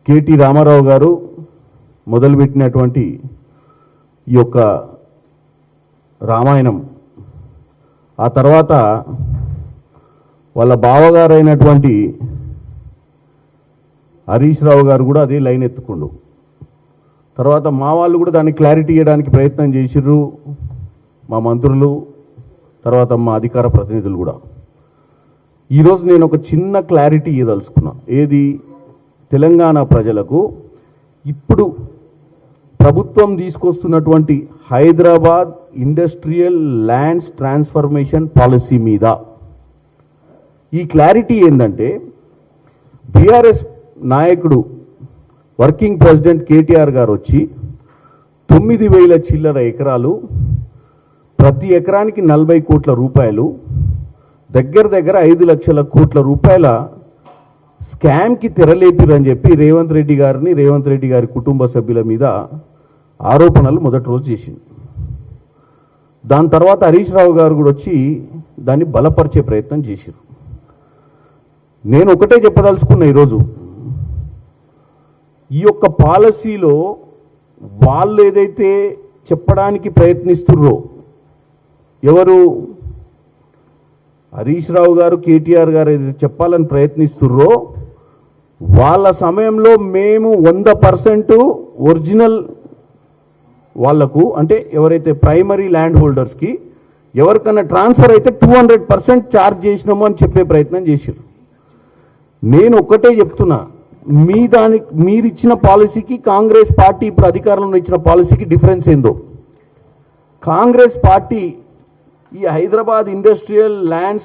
KT Ramarao గారు మొదలుపెట్టినటువంటి ఈ యొక్క రామాయణం, ఆ తర్వాత వాళ్ళ బావగారైనటువంటి హరీష్ రావు గారు కూడా అదే లైన్ ఎత్తుకుండు. తర్వాత మా వాళ్ళు కూడా దాన్ని క్లారిటీ ఇవ్వడానికి ప్రయత్నం చేసిర్రు, మా మంత్రులు, తర్వాత మా అధికార ప్రతినిధులు కూడా. ఈరోజు నేను ఒక చిన్న క్లారిటీ ఇవ్వదలుచుకున్నా. ఏది? తెలంగాణ ప్రజలకు ఇప్పుడు ప్రభుత్వం తీసుకొస్తున్నటువంటి Hyderabad industrial lands transformation policy మీద ఈ క్లారిటీ ఏంటంటే, బీఆర్ఎస్ నాయకుడు వర్కింగ్ ప్రెసిడెంట్ కేటీఆర్ గారు వచ్చి 9,000 చిల్లర ఎకరాలు, ప్రతి ఎకరానికి 40 కోట్ల రూపాయలు, దగ్గర 5 లక్షల కోట్ల రూపాయల స్కామ్కి తెరలేపిరని చెప్పి రేవంత్ రెడ్డి గారి కుటుంబ సభ్యుల మీద ఆరోపణలు మొదటి రోజు చేసింది. దాని తర్వాత హరీష్ రావు గారు కూడా వచ్చి దాన్ని బలపరిచే ప్రయత్నం చేశారు. నేను ఒకటే చెప్పదలుచుకున్నా, ఈరోజు ఈ యొక్క పాలసీలో వాళ్ళు ఏదైతే చెప్పడానికి ప్రయత్నిస్తుర్రో, ఎవరు? హరీష్ రావు గారు, కేటీఆర్ గారు ఏదైతే చెప్పాలని ప్రయత్నిస్తుర్రో, వాళ్ళ సమయంలో మేము 100% ఒరిజినల్ వాళ్లకు, అంటే ఎవరైతే ప్రైమరీ ల్యాండ్ హోల్డర్స్కి ఎవరికన్నా ట్రాన్స్ఫర్ అయితే 200% ఛార్జ్ చేసినాము అని చెప్పే ప్రయత్నం చేశారు. నేను ఒక్కటే చెప్తున్నా, మీరిచ్చిన పాలసీకి కాంగ్రెస్ పార్టీ ఇప్పుడు అధికారంలో ఇచ్చిన పాలసీకి డిఫరెన్స్ ఏందో. కాంగ్రెస్ పార్టీ ఈ హైదరాబాద్ ఇండస్ట్రియల్ ల్యాండ్స్